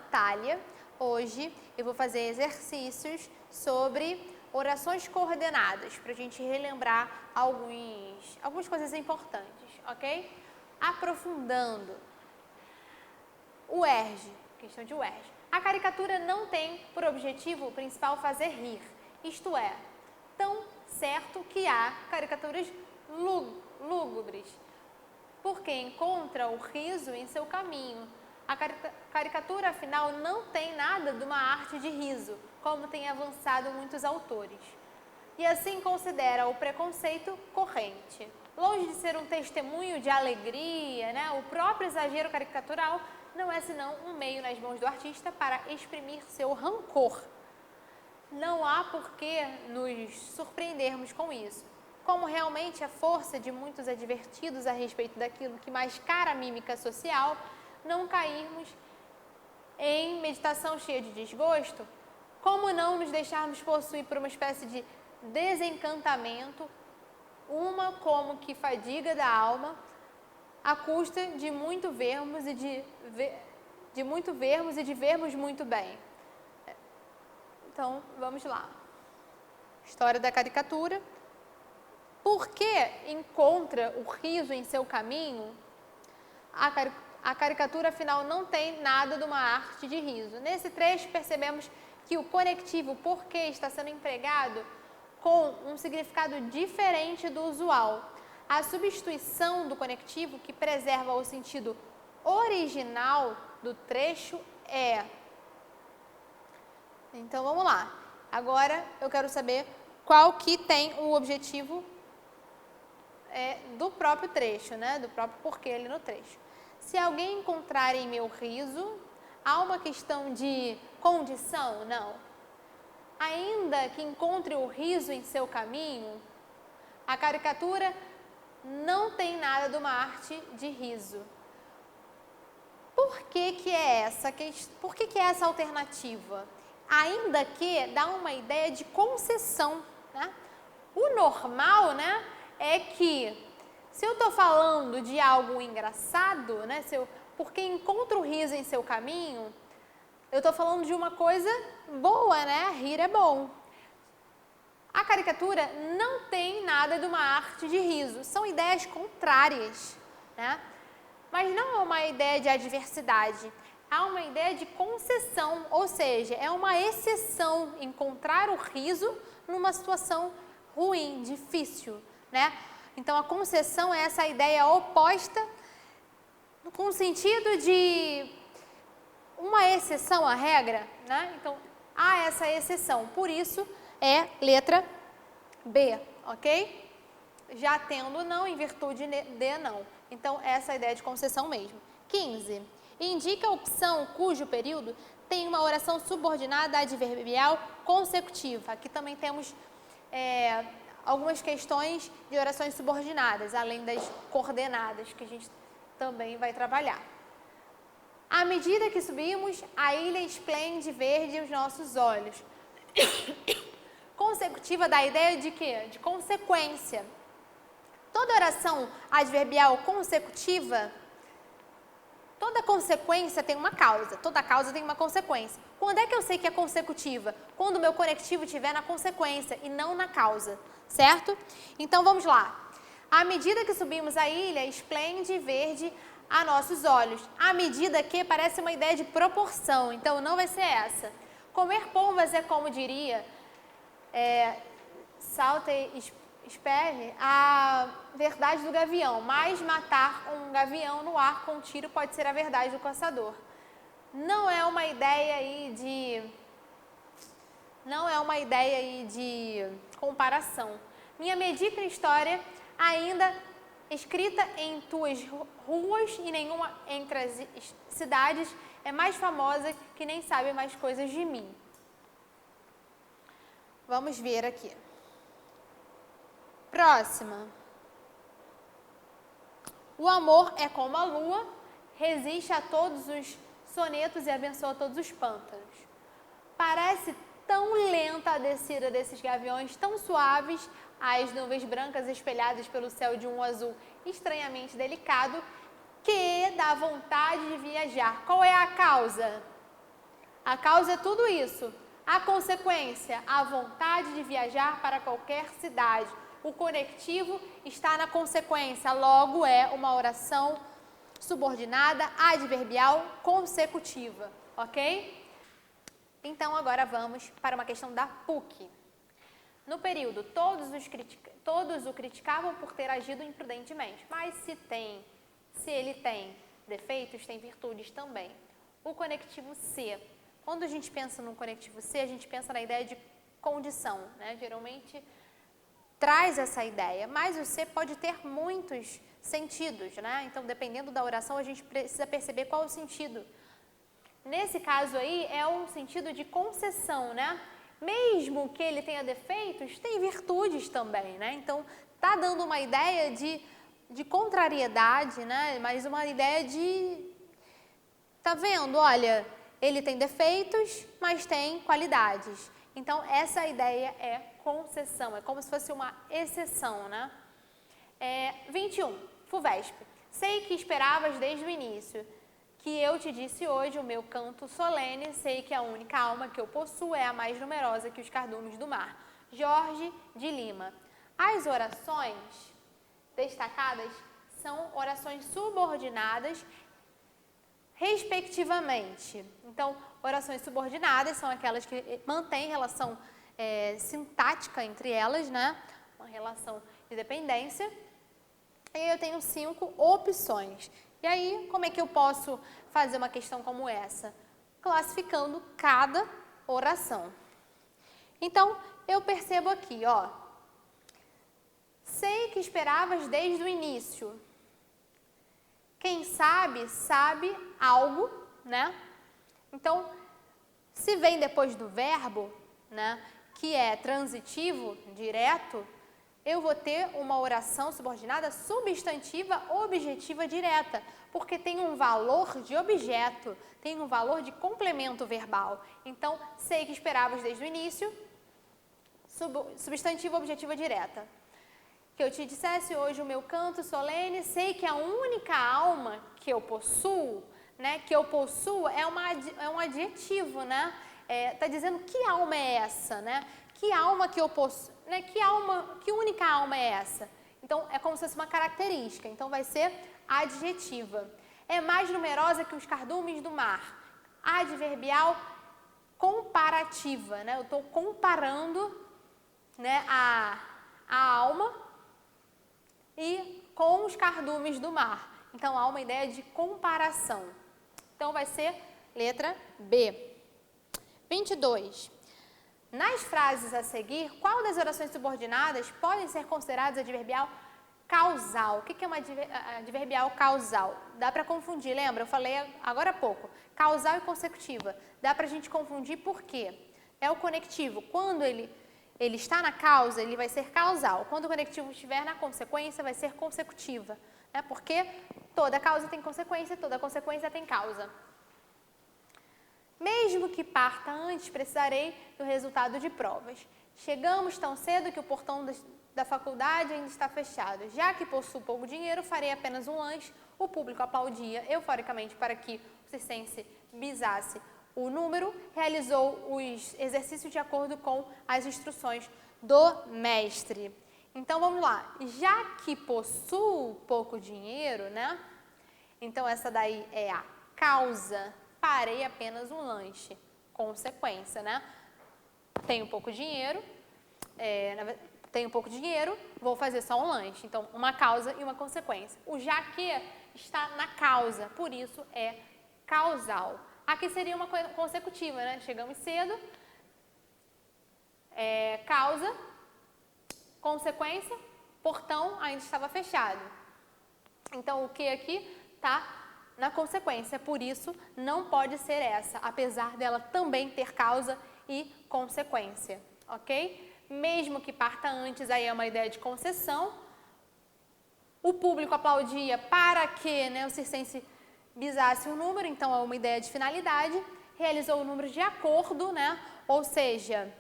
Natália. Hoje eu vou fazer exercícios sobre orações coordenadas, para a gente relembrar algumas coisas importantes, ok? Aprofundando. O UERJ, questão de UERJ. A caricatura não tem por objetivo principal fazer rir, isto é, tão certo que há caricaturas lúgubres, porque encontra o riso em seu caminho. A caricatura, afinal, não tem nada de uma arte de riso, como têm avançado muitos autores. E assim considera o preconceito corrente. Longe de ser um testemunho de alegria, né, o próprio exagero caricatural não é senão um meio nas mãos do artista para exprimir seu rancor. Não há por que nos surpreendermos com isso. Como realmente a força de muitos advertidos a respeito daquilo que mais cara a mímica social, não cairmos em meditação cheia de desgosto, como não nos deixarmos possuir por uma espécie de desencantamento, uma como que fadiga da alma, à custa de muito vermos e de vermos muito bem. Então, vamos lá. História da caricatura. Por que encontra o riso em seu caminho? A caricatura, afinal, não tem nada de uma arte de riso. Nesse trecho, percebemos que o conectivo porque está sendo empregado com um significado diferente do usual. A substituição do conectivo, que preserva o sentido original do trecho, é... Então, vamos lá. Agora, eu quero saber qual que tem o objetivo do próprio trecho, né? Do próprio porquê ali no trecho. Se alguém encontrar em meu riso, há uma questão de condição? Não. Ainda que encontre o riso em seu caminho, a caricatura não tem nada de uma arte de riso. Por que é essa alternativa? Ainda que dá uma ideia de concessão, né? O normal, né, é que se eu estou falando de algo engraçado, né, porque encontro o riso em seu caminho, eu estou falando de uma coisa boa, né? Rir é bom. A caricatura não tem nada de uma arte de riso, são ideias contrárias, né? Mas não é uma ideia de adversidade, há uma ideia de concessão, ou seja, é uma exceção encontrar o riso numa situação ruim, difícil, né? Então, a concessão é essa ideia oposta, com o sentido de uma exceção à regra, né? Então, há essa exceção, por isso é letra B, ok? Já tendo não, em virtude de não. Então, essa é a ideia de concessão mesmo. 15. Indica a opção cujo período tem uma oração subordinada adverbial consecutiva. Aqui também temos algumas questões de orações subordinadas, além das coordenadas, que a gente também vai trabalhar. À medida que subimos, a ilha esplende verde aos nossos olhos. Consecutiva da ideia de quê? De consequência. Toda oração adverbial consecutiva, toda consequência tem uma causa, toda causa tem uma consequência. Quando é que eu sei que é consecutiva? Quando o meu conectivo estiver na consequência e não na causa, certo? Então, vamos lá. À medida que subimos a ilha, esplende verde a nossos olhos. À medida que parece uma ideia de proporção, então não vai ser essa. Comer pombas é como diria Saint-Exupéry, a verdade do gavião, mas matar um gavião no ar com um tiro pode ser a verdade do caçador. Não é uma ideia aí de comparação. Minha medíocre história, ainda escrita em tuas ruas e nenhuma entre as cidades, é mais famosa que nem sabe mais coisas de mim. Vamos ver aqui. Próxima. O amor é como a lua, resiste a todos os sonetos e abençoa todos os pântanos. Parece tão lenta a descida desses gaviões, tão suaves as nuvens brancas espelhadas pelo céu de um azul estranhamente delicado, que dá vontade de viajar. Qual é a causa? A causa é tudo isso. A consequência, a vontade de viajar para qualquer cidade. O conectivo está na consequência, logo é uma oração subordinada, adverbial, consecutiva, ok? Então, agora vamos para uma questão da PUC. No período, todos o criticavam por ter agido imprudentemente, mas se ele tem defeitos, tem virtudes também. O conectivo C. Quando a gente pensa no conectivo C, a gente pensa na ideia de condição, né? Geralmente traz essa ideia, mas o C pode ter muitos sentidos, né? Então, dependendo da oração, a gente precisa perceber qual é o sentido. Nesse caso aí, é um sentido de concessão, né? Mesmo que ele tenha defeitos, tem virtudes também, né? Então, tá dando uma ideia de contrariedade, né? Mas uma ideia de... Tá vendo? Olha, ele tem defeitos, mas tem qualidades. Então, essa ideia é concessão, é como se fosse uma exceção, né? 21, FUVESP. Sei que esperavas desde o início, que eu te disse hoje o meu canto solene, sei que a única alma que eu possuo é a mais numerosa que os cardumes do mar. Jorge de Lima. As orações destacadas são orações subordinadas respectivamente. Então, orações subordinadas são aquelas que mantêm relação sintática entre elas, né? Uma relação de dependência. E eu tenho 5 opções. E aí, como é que eu posso fazer uma questão como essa? Classificando cada oração. Então, eu percebo aqui, ó. Sei que esperavas desde o início. Quem sabe, sabe algo, né? Então, se vem depois do verbo, né, que é transitivo, direto, eu vou ter uma oração subordinada substantiva objetiva direta, porque tem um valor de objeto, tem um valor de complemento verbal. Então, sei que esperavas desde o início, substantiva objetiva direta. Que eu te dissesse hoje o meu canto solene, sei que a única alma que eu possuo, né, que eu possuo é um adjetivo, né? Tá dizendo que alma é essa, né? Que alma que eu possuo, né? Que única alma é essa? Então, é como se fosse uma característica, então vai ser adjetiva. É mais numerosa que os cardumes do mar. Adverbial comparativa, né? Eu estou comparando, né, a alma e com os cardumes do mar. Então, há uma ideia de comparação. Então, vai ser letra B. 22. Nas frases a seguir, qual das orações subordinadas podem ser consideradas adverbial causal? O que é uma adverbial causal? Dá para confundir, lembra? Eu falei agora há pouco. Causal e consecutiva. Dá para a gente confundir por quê? É o conectivo. Quando ele está na causa, ele vai ser causal. Quando o conectivo estiver na consequência, vai ser consecutiva. Né? Porque toda causa tem consequência, toda consequência tem causa. Mesmo que parta antes, precisarei do resultado de provas. Chegamos tão cedo que o portão da faculdade ainda está fechado. Já que possuo pouco dinheiro, farei apenas um lanche. O público aplaudia euforicamente para que o circense bizasse o número, realizou os exercícios de acordo com as instruções do mestre. Então, vamos lá. Já que possuo pouco dinheiro, né? Então, essa daí é a causa. Farei apenas um lanche. Consequência, né? Tenho pouco dinheiro, vou fazer só um lanche. Então, uma causa e uma consequência. O já que está na causa, por isso é causal. Aqui seria uma consecutiva, né? Chegamos cedo, causa, consequência, portão ainda estava fechado. Então, o que aqui está na consequência, por isso não pode ser essa, apesar dela também ter causa e consequência, ok? Mesmo que parta antes, aí é uma ideia de concessão. O público aplaudia para que, né, o circense bizasse um número, então é uma ideia de finalidade. Realizou o número de acordo, né? Ou seja,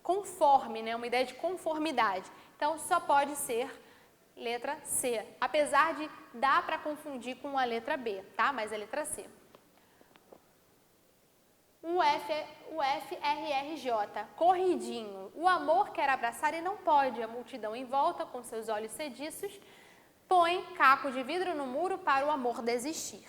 conforme, né? Uma ideia de conformidade. Então, só pode ser letra C, apesar de dar para confundir com a letra B, tá? Mas é letra C. o FRRJ, corridinho. O amor quer abraçar e não pode. A multidão em volta, com seus olhos sediços, põe caco de vidro no muro para o amor desistir.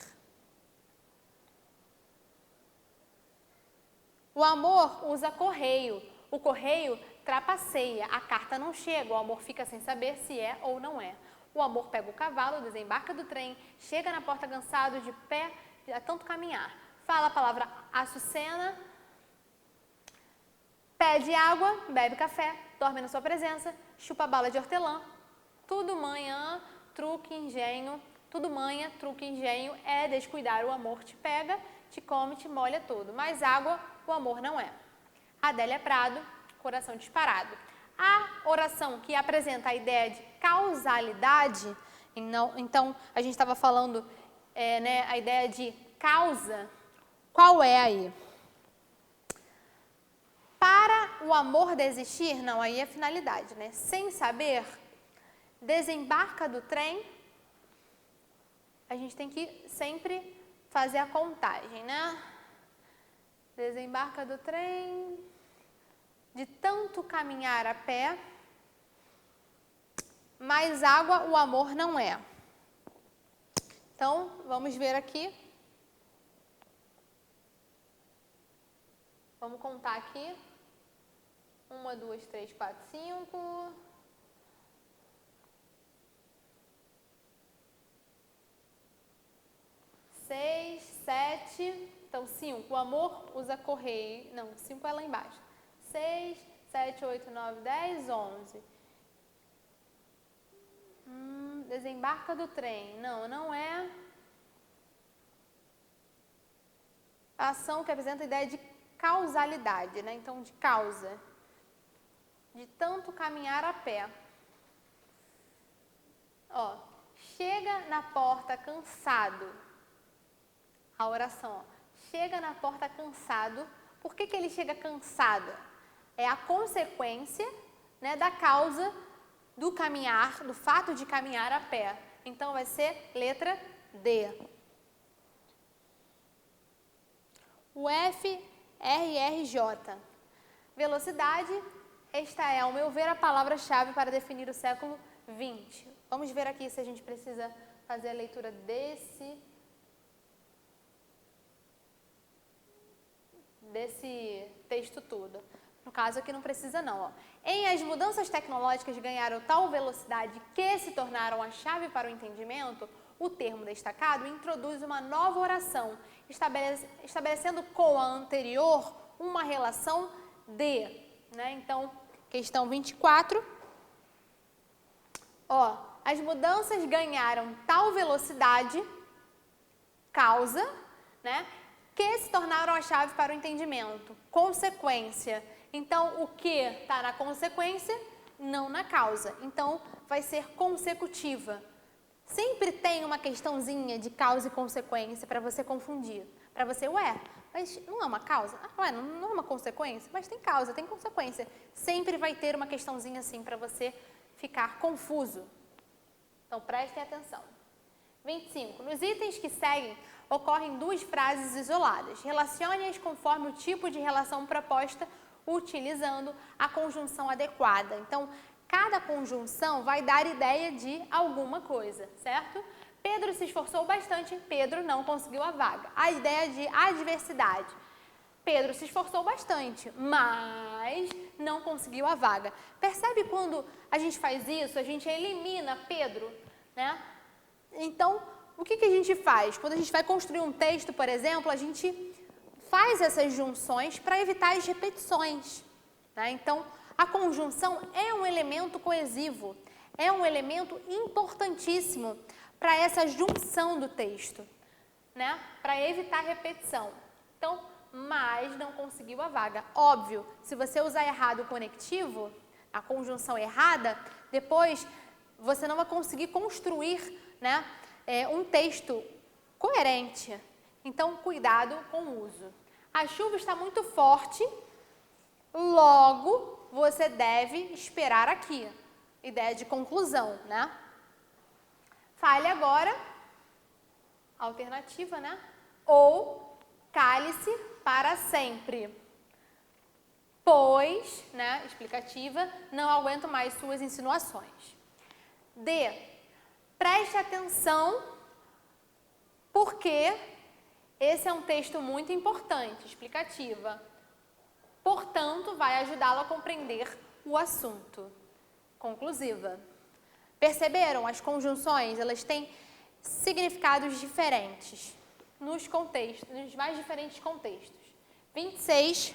O amor usa correio. O correio trapaceia. A carta não chega. O amor fica sem saber se é ou não é. O amor pega o cavalo, desembarca do trem, chega na porta cansado, de pé, a tanto caminhar. Fala a palavra açucena, pede água, bebe café, dorme na sua presença, chupa bala de hortelã. Tudo manhã, truque, engenho. Tudo manha, truque, engenho é descuidar. O amor te pega, te come, te molha todo. Mas água, o amor não é. Adélia Prado, coração disparado. A oração que apresenta a ideia de causalidade, então a gente estava falando, a ideia de causa, qual é aí? Para o amor desistir, não, aí é finalidade, né? Sem saber, desembarca do trem, a gente tem que sempre fazer a contagem, né? Desembarca do trem, de tanto caminhar a pé, mais água o amor não é. Então, vamos ver aqui. Vamos contar aqui. 1, 2, 3, 4, 5. 6, 7. Então, 5. O amor usa correio. Não, 5 é lá embaixo. 6, 7, 8, 9, 10, 11. Desembarca do trem. Não, não é. A ação que apresenta a ideia de causalidade, né? Então, de causa. De tanto caminhar a pé. Ó, chega na porta cansado. A oração, ó. Chega na porta cansado. Por que ele chega cansado? É a consequência, né, da causa do caminhar, do fato de caminhar a pé. Então, vai ser letra D. O FRRJ. Velocidade. Esta é, ao meu ver, a palavra-chave para definir o século XX. Vamos ver aqui se a gente precisa fazer a leitura desse texto todo. No caso aqui não precisa não. Ó. Em as mudanças tecnológicas ganharam tal velocidade que se tornaram a chave para o entendimento, o termo destacado introduz uma nova oração, estabelecendo com a anterior uma relação de, né? Então, questão 24. Ó, as mudanças ganharam tal velocidade, causa, né? Que se tornaram a chave para o entendimento. Consequência. Então, o que está na consequência, não na causa. Então, vai ser consecutiva. Sempre tem uma questãozinha de causa e consequência para você confundir. Para você, mas não é uma causa? Não é uma consequência? Mas tem causa, tem consequência. Sempre vai ter uma questãozinha assim para você ficar confuso. Então, prestem atenção. 25. Nos itens que seguem, ocorrem duas frases isoladas. Relacione-as conforme o tipo de relação proposta, utilizando a conjunção adequada. Então, cada conjunção vai dar ideia de alguma coisa, certo? Pedro se esforçou bastante, Pedro não conseguiu a vaga. A ideia de adversidade. Pedro se esforçou bastante, mas não conseguiu a vaga. Percebe quando a gente faz isso? A gente elimina Pedro, né? Então, o que a gente faz? Quando a gente vai construir um texto, por exemplo, a gente faz essas junções para evitar as repetições, né? Então, a conjunção é um elemento coesivo, é um elemento importantíssimo para essa junção do texto, né? Para evitar repetição. Então, mas não conseguiu a vaga. Óbvio, se você usar errado o conectivo, a conjunção errada, depois você não vai conseguir construir, né, um texto coerente. Então, cuidado com o uso. A chuva está muito forte, logo você deve esperar aqui. Ideia de conclusão, né? Fale agora, alternativa, né? Ou cale-se para sempre. Pois, né, explicativa, não aguento mais suas insinuações. D. Preste atenção, porque esse é um texto muito importante, explicativa. Portanto, vai ajudá-lo a compreender o assunto. Conclusiva. Perceberam? As conjunções, elas têm significados diferentes nos contextos, nos mais diferentes contextos. 26.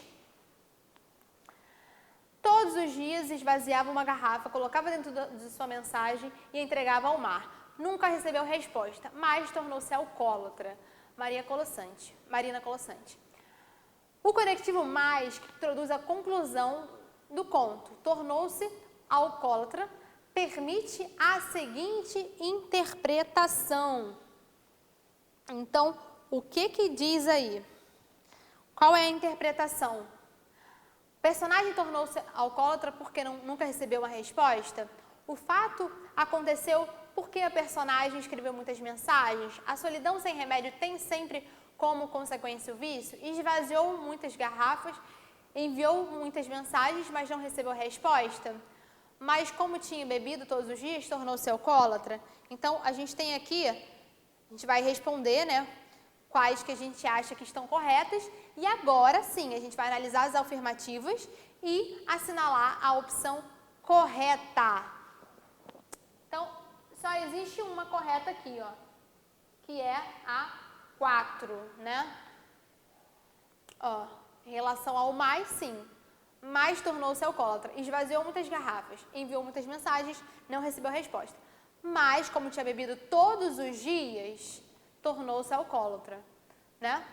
Todos os dias esvaziava uma garrafa, colocava dentro de sua mensagem e entregava ao mar. Nunca recebeu resposta, mas tornou-se alcoólatra. Marina Colossante. O conectivo mais que introduz a conclusão do conto. Tornou-se alcoólatra, permite a seguinte interpretação. Então, o que diz aí? Qual é a interpretação? O personagem tornou-se alcoólatra porque nunca recebeu uma resposta? O fato aconteceu porque a personagem escreveu muitas mensagens? A solidão sem remédio tem sempre como consequência o vício? Esvaziou muitas garrafas, enviou muitas mensagens, mas não recebeu resposta? Mas como tinha bebido todos os dias, tornou-se alcoólatra? Então, a gente tem aqui, a gente vai responder, né, quais que a gente acha que estão corretas, e agora sim, a gente vai analisar as afirmativas e assinalar a opção correta. Então, só existe uma correta aqui, ó, que é a 4, né? Ó, em relação ao mais, sim. Mas tornou-se alcoólatra, esvaziou muitas garrafas, enviou muitas mensagens, não recebeu resposta. Mas, como tinha bebido todos os dias, tornou-se alcoólatra, né?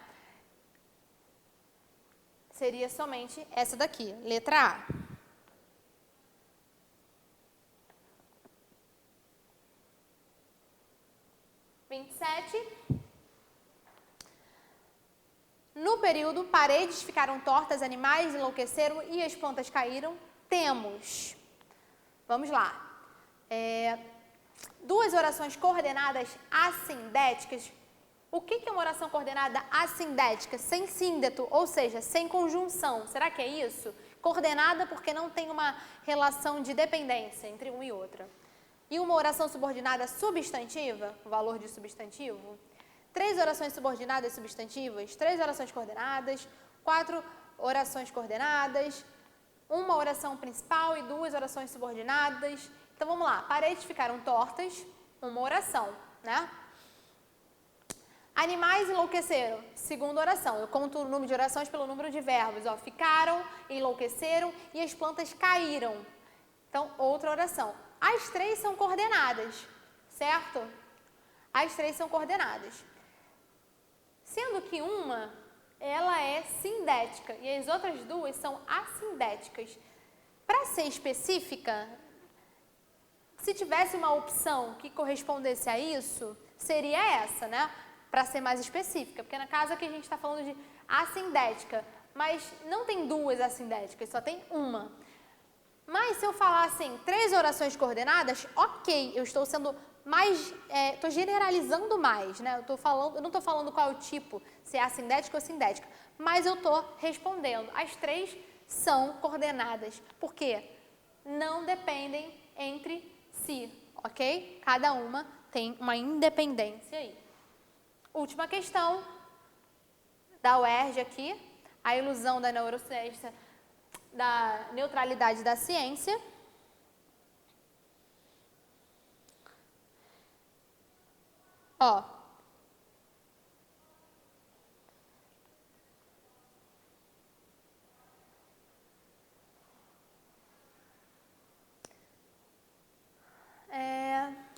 Seria somente essa daqui, letra A. No período, paredes ficaram tortas, animais enlouqueceram e as plantas caíram. Temos, vamos lá, duas orações coordenadas assindéticas. O que é uma oração coordenada assindética? Sem síndeto, ou seja, sem conjunção. Será que é isso? Coordenada porque não tem uma relação de dependência entre uma e outra. E uma oração subordinada substantiva, o valor de substantivo. 3 orações subordinadas substantivas, 3 orações coordenadas, 4 orações coordenadas, uma oração principal e 2 orações subordinadas. Então, vamos lá. Paredes ficaram tortas, uma oração, né? Animais enlouqueceram, segunda oração. Eu conto o número de orações pelo número de verbos. Ó, ficaram, enlouqueceram e as plantas caíram. Então, outra oração. As 3 são coordenadas, certo? As 3 são coordenadas. Sendo que uma, ela é sindética e as outras 2 são assindéticas. Para ser específica, se tivesse uma opção que correspondesse a isso, seria essa, né? Para ser mais específica, porque na casa aqui a gente está falando de assindética, mas não tem 2 assindéticas, só tem uma. Mas se eu falar assim, 3 orações coordenadas, ok, eu estou sendo mais, estou generalizando mais, né? Eu não estou falando qual é o tipo, se é assindética ou sindética, mas eu estou respondendo. As 3 são coordenadas, porque não dependem entre si, ok? Cada uma tem uma independência aí. Última questão da UERJ aqui, a ilusão da neurociência, da neutralidade da ciência. Ó,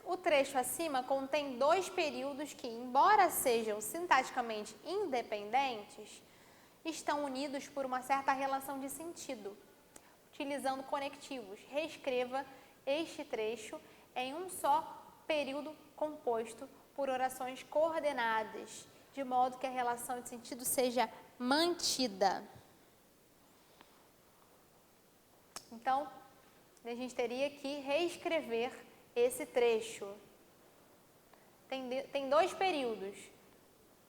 o trecho acima contém 2 períodos que, embora sejam sintaticamente independentes, estão unidos por uma certa relação de sentido, utilizando conectivos. Reescreva este trecho em um só período composto por orações coordenadas, de modo que a relação de sentido seja mantida. Então, a gente teria que reescrever esse trecho. Tem 2 períodos.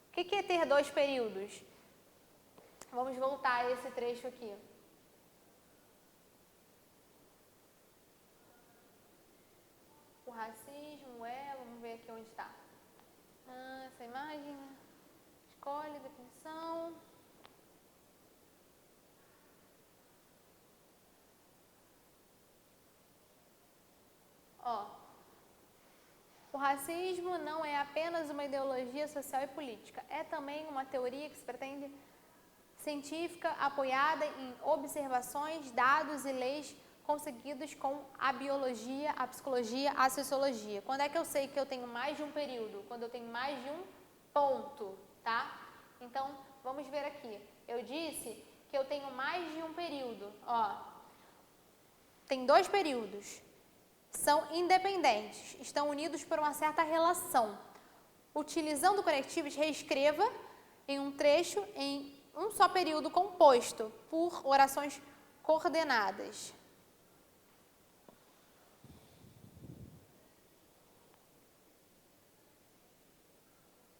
O que é ter 2 períodos? Vamos voltar a esse trecho aqui. O racismo vamos ver aqui onde está. Essa imagem, escolhe, definição. O racismo não é apenas uma ideologia social e política, é também uma teoria que se pretende científica apoiada em observações, dados e leis conseguidos com a biologia, a psicologia, a sociologia. Quando é que eu sei que eu tenho mais de um período? Quando eu tenho mais de um ponto, tá? Então, vamos ver aqui. Eu disse que eu tenho mais de um período, tem 2 períodos. São independentes, estão unidos por uma certa relação. Utilizando conectivos, reescreva em um trecho em um só período composto por orações coordenadas.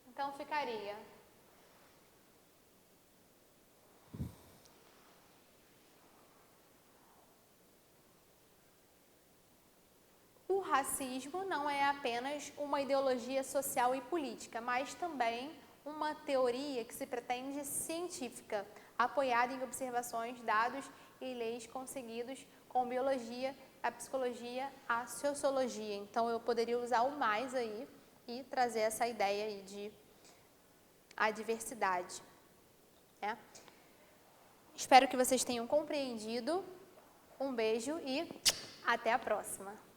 Então ficaria: o racismo não é apenas uma ideologia social e política, mas também uma teoria que se pretende científica, apoiada em observações, dados e leis conseguidos com biologia, a psicologia, a sociologia. Então, eu poderia usar o mais aí e trazer essa ideia aí de adversidade. Espero que vocês tenham compreendido. Um beijo e até a próxima!